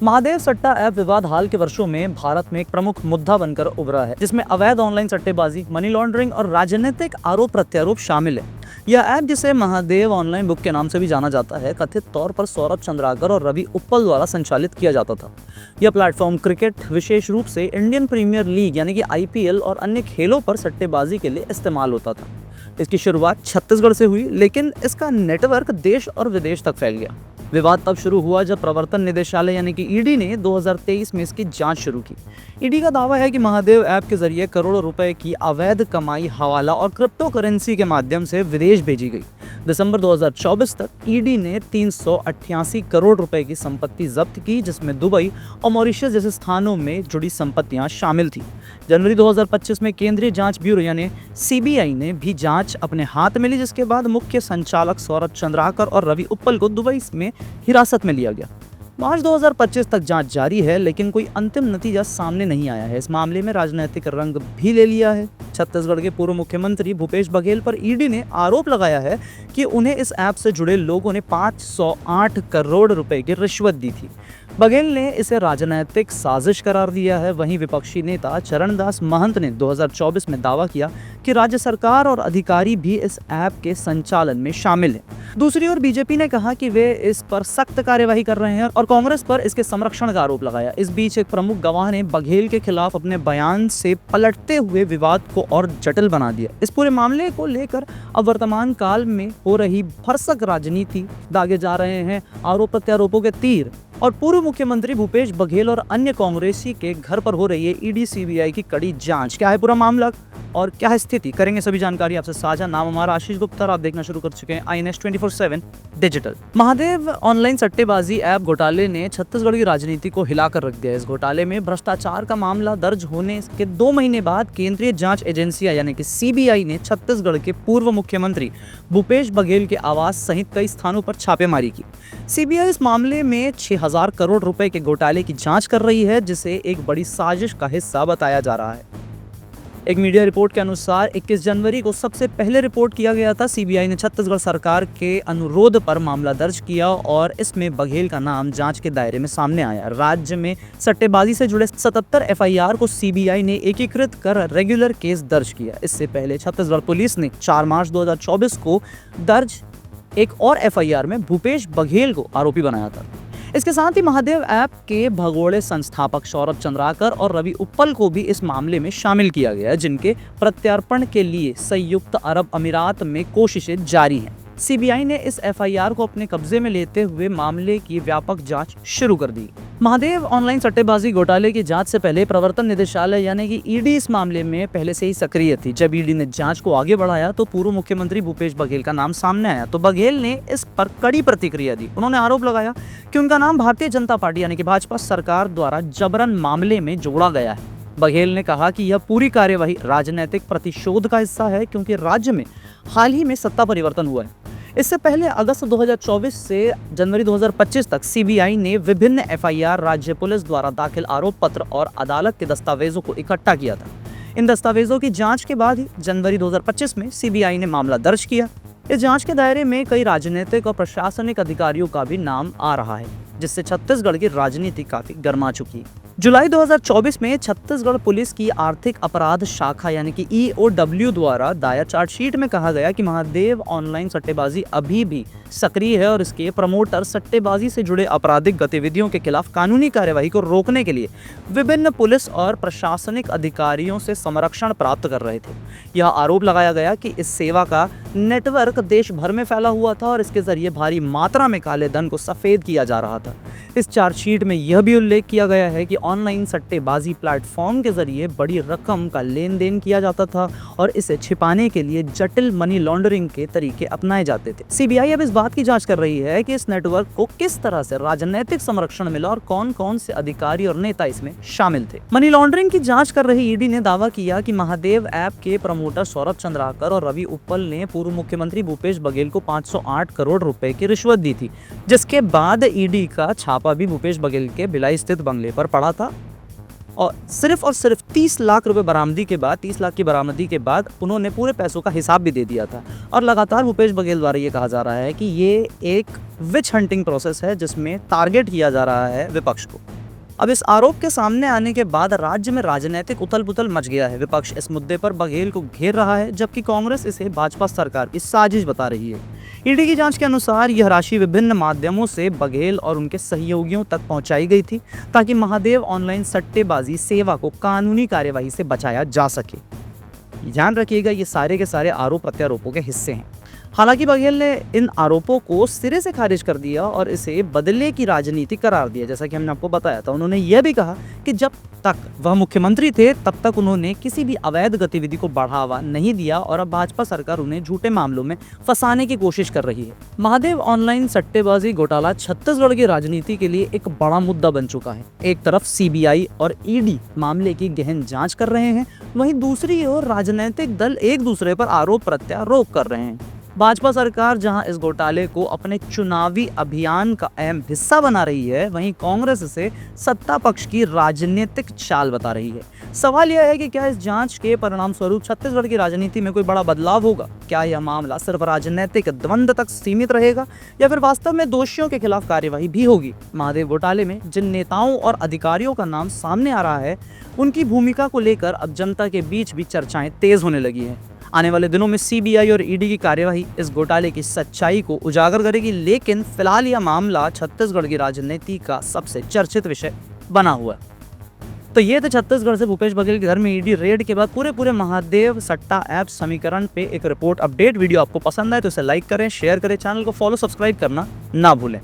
महादेव सट्टा ऐप विवाद हाल के वर्षों में भारत में एक प्रमुख मुद्दा बनकर उभरा है, जिसमें अवैध ऑनलाइन सट्टेबाजी, मनी लॉन्ड्रिंग और राजनीतिक आरोप प्रत्यारोप शामिल है। यह ऐप, जिसे महादेव ऑनलाइन बुक के नाम से भी जाना जाता है, कथित तौर पर सौरभ चंद्राकर और रवि उप्पल द्वारा संचालित किया जाता था। यह प्लेटफॉर्म क्रिकेट, विशेष रूप से इंडियन प्रीमियर लीग यानी कि IPL और अन्य खेलों पर सट्टेबाजी के लिए इस्तेमाल होता था। इसकी शुरुआत छत्तीसगढ़ से हुई, लेकिन इसका नेटवर्क देश और विदेश तक फैल गया। विवाद तब शुरू हुआ जब प्रवर्तन निदेशालय यानी कि ED ने 2023 में इसकी जांच शुरू की। ED का दावा है कि महादेव ऐप के जरिए करोड़ों रुपए की अवैध कमाई हवाला और क्रिप्टो करेंसी के माध्यम से विदेश भेजी गई। दिसंबर 2024 तक ED ने 388 करोड़ रुपए की संपत्ति जब्त की, जिसमें दुबई और मॉरिशस जैसे स्थानों में जुड़ी संपत्तियां शामिल थी। जनवरी 2025 में केंद्रीय जांच ब्यूरो यानी CBI ने भी जांच अपने हाथ में ली, जिसके बाद मुख्य संचालक सौरभ चंद्राकर और रवि उप्पल को दुबई में हिरासत में लिया गया। मार्च 2025 तक जांच जारी है, लेकिन कोई अंतिम नतीजा सामने नहीं आया है। इस मामले में राजनीतिक रंग भी ले लिया है। छत्तीसगढ़ के पूर्व मुख्यमंत्री भूपेश बघेल पर ED ने आरोप लगाया है कि उन्हें इस ऐप से जुड़े लोगों ने 508 करोड़ रुपए की रिश्वत दी थी। बघेल ने इसे राजनीतिक साजिश करार दिया है। वहीं विपक्षी नेता चरणदास महंत ने 2024 में दावा किया कि राज्य सरकार और अधिकारी भी इस ऐप के संचालन में शामिल हैं। दूसरी ओर बीजेपी ने कहा कि वे इस पर सख्त कार्यवाही कर रहे हैं और कांग्रेस पर इसके संरक्षण का आरोप लगाया। इस बीच एक प्रमुख गवाह ने बघेल के खिलाफ अपने बयान से पलटते हुए विवाद को और जटिल बना दिया। इस पूरे मामले को लेकर अब वर्तमान काल में हो रही भरसक राजनीति दागे जा रहे हैं आरोप प्रत्यारोपों के तीर, और पूर्व मुख्यमंत्री भूपेश बघेल और अन्य कांग्रेसी के घर पर हो रही है ED CBI की कड़ी जांच। क्या है पूरा मामला और क्या है स्थिति, करेंगे सभी जानकारी आपसे साझा। नाम हमारा आशीष गुप्ता और आप देखना शुरू कर चुके हैं INS 24/7 डिजिटल। महादेव ऑनलाइन सट्टेबाजी ऐप घोटाले ने छत्तीसगढ़ की राजनीति को हिलाकर रख दिया। इस घोटाले में भ्रष्टाचार का मामला दर्ज होने के 2 महीने बाद केंद्रीय जांच एजेंसियां यानी कि CBI ने छत्तीसगढ़ के पूर्व मुख्यमंत्री भूपेश बघेल के आवास सहित कई स्थानों पर छापेमारी की। CBI इस मामले में 6000 करोड़ रुपए के घोटाले की जांच कर रही है, जिसे एक बड़ी साजिश का हिस्सा बताया जा रहा है। एक मीडिया रिपोर्ट के अनुसार 21 जनवरी को सबसे पहले रिपोर्ट किया गया था। CBI ने छत्तीसगढ़ सरकार के अनुरोध पर मामला दर्ज किया और इसमें बघेल का नाम जांच के दायरे में सामने आया। राज्य में सट्टेबाजी से जुड़े 77 FIR को CBI ने एकीकृत कर रेगुलर केस दर्ज किया। इससे पहले छत्तीसगढ़ पुलिस ने 4 मार्च 2024 को दर्ज एक और FIR में भूपेश बघेल को आरोपी बनाया था। इसके साथ ही महादेव ऐप के भगोड़े संस्थापक सौरभ चंद्राकर और रवि उप्पल को भी इस मामले में शामिल किया गया है, जिनके प्रत्यार्पण के लिए संयुक्त अरब अमीरात में कोशिशें जारी हैं। CBI ने इस FIR को अपने कब्जे में लेते हुए मामले की व्यापक जांच शुरू कर दी। महादेव ऑनलाइन सट्टेबाजी घोटाले की जांच से पहले प्रवर्तन निदेशालय यानी कि ED इस मामले में पहले से ही सक्रिय थी। जब ED ने जांच को आगे बढ़ाया तो पूर्व मुख्यमंत्री भूपेश बघेल का नाम सामने आया, तो बघेल ने इस पर कड़ी प्रतिक्रिया दी। उन्होंने आरोप लगाया कि उनका नाम भारतीय जनता पार्टी यानी कि भाजपा सरकार द्वारा जबरन मामले में जोड़ा गया है। बघेल ने कहा कि यह पूरी कार्यवाही राजनीतिक प्रतिशोध का हिस्सा है, क्योंकि राज्य में हाल ही में सत्ता परिवर्तन हुआ है। इससे पहले अगस्त 2024 से जनवरी 2025 तक CBI ने विभिन्न FIR, राज्य पुलिस द्वारा दाखिल आरोप पत्र और अदालत के दस्तावेजों को इकट्ठा किया था। इन दस्तावेजों की जांच के बाद ही जनवरी 2025 में CBI ने मामला दर्ज किया। इस जांच के दायरे में कई राजनीतिक और प्रशासनिक अधिकारियों का भी नाम आ रहा है, जिससे छत्तीसगढ़ की राजनीति काफी गर्मा चुकी है। जुलाई 2024 में छत्तीसगढ़ पुलिस की आर्थिक अपराध शाखा यानी कि EOW द्वारा दायर चार्जशीट में कहा गया कि महादेव ऑनलाइन सट्टेबाजी अभी भी सक्रिय है और इसके प्रमोटर सट्टेबाजी से जुड़े आपराधिक गतिविधियों के खिलाफ कानूनी कार्यवाही को रोकने के लिए विभिन्न पुलिस और प्रशासनिक अधिकारियों से संरक्षण प्राप्त कर रहे थे। यह आरोप लगाया गया कि इस सेवा का नेटवर्क देश भर में फैला हुआ था और इसके जरिए भारी मात्रा में काले धन को सफेद किया जा रहा था। इस चार्जशीट में यह भी उल्लेख किया गया है कि ऑनलाइन सट्टेबाजी प्लेटफॉर्म के जरिए बड़ी रकम का लेन देन किया जाता था और इसे छिपाने के लिए जटिल मनी लॉन्ड्रिंग के तरीके अपनाए जाते थे। CBI अब इस बात की जांच कर रही है कि इस नेटवर्क को किस तरह से राजनीतिक संरक्षण मिला और कौन कौन से अधिकारी और नेता इसमें शामिल थे। मनी लॉन्ड्रिंग की जांच कर रही ED ने दावा किया कि महादेव ऐप के प्रमोटर सौरभ चंद्राकर और रवि उप्पल ने पूर्व मुख्यमंत्री भूपेश बघेल को 508 करोड़ रुपए की रिश्वत दी थी, जिसके बाद ED का छापा भी भूपेश बघेल के भिलाई स्थित बंगले पर पड़ा था और सिर्फ 30 लाख रुपए बरामदी के बाद 30 लाख की बरामदी के बाद उन्होंने पूरे पैसों का हिसाब भी दे दिया था। और लगातार भूपेश बघेल द्वारा ये कहा जा रहा है कि ये एक विच हंटिंग प्रोसेस है जिसमें टारगेट किया जा रहा है विपक्ष को। अब इस आरोप के सामने आने के बाद राज्य में राजनीतिक उथल पुथल मच गया है। विपक्ष इस मुद्दे पर बघेल को घेर रहा है, जबकि कांग्रेस इसे भाजपा सरकार की साजिश बता रही है। ईडी की जांच के अनुसार यह राशि विभिन्न माध्यमों से बघेल और उनके सहयोगियों तक पहुंचाई गई थी ताकि महादेव ऑनलाइन सट्टेबाजी सेवा को कानूनी कार्यवाही से बचाया जा सके। ध्यान रखिएगा, ये सारे के सारे आरोप प्रत्यारोपों के हिस्से हैं। हालांकि बघेल ने इन आरोपों को सिरे से खारिज कर दिया और इसे बदले की राजनीति करार दिया। जैसा कि हमने आपको बताया था, उन्होंने यह भी कहा कि जब तक वह मुख्यमंत्री थे तब तक उन्होंने किसी भी अवैध गतिविधि को बढ़ावा नहीं दिया और अब भाजपा सरकार उन्हें झूठे मामलों में फंसाने की कोशिश कर रही है। महादेव ऑनलाइन सट्टेबाजी घोटाला छत्तीसगढ़ की राजनीति के लिए एक बड़ा मुद्दा बन चुका है। एक तरफ सीबीआई और ईडी मामले की गहन जांच कर रहे हैं, वहीं दूसरी ओर राजनीतिक दल एक दूसरे पर आरोप प्रत्यारोप कर रहे हैं। भाजपा सरकार जहां इस घोटाले को अपने चुनावी अभियान का अहम हिस्सा बना रही है, वहीं कांग्रेस इसे सत्ता पक्ष की राजनीतिक चाल बता रही है। सवाल यह है कि क्या इस जांच के परिणाम स्वरूप छत्तीसगढ़ की राजनीति में कोई बड़ा बदलाव होगा? क्या यह मामला सिर्फ राजनीतिक द्वंद्व तक सीमित रहेगा या फिर वास्तव में दोषियों के खिलाफ कार्यवाही भी होगी? महादेव घोटाले में जिन नेताओं और अधिकारियों का नाम सामने आ रहा है, उनकी भूमिका को लेकर अब जनता के बीच भी चर्चाएं तेज होने लगी हैं। आने वाले दिनों में सीबीआई और ईडी की कार्यवाही इस घोटाले की सच्चाई को उजागर करेगी, लेकिन फिलहाल यह मामला छत्तीसगढ़ की राजनीति का सबसे चर्चित विषय बना हुआ है। तो ये थे छत्तीसगढ़ से भूपेश बघेल के घर में ईडी रेड के बाद पूरे महादेव सट्टा ऐप समीकरण पे एक रिपोर्ट अपडेट। वीडियो आपको पसंद आए तो इसे लाइक करें, शेयर करें, चैनल को फॉलो सब्सक्राइब करना ना भूलें।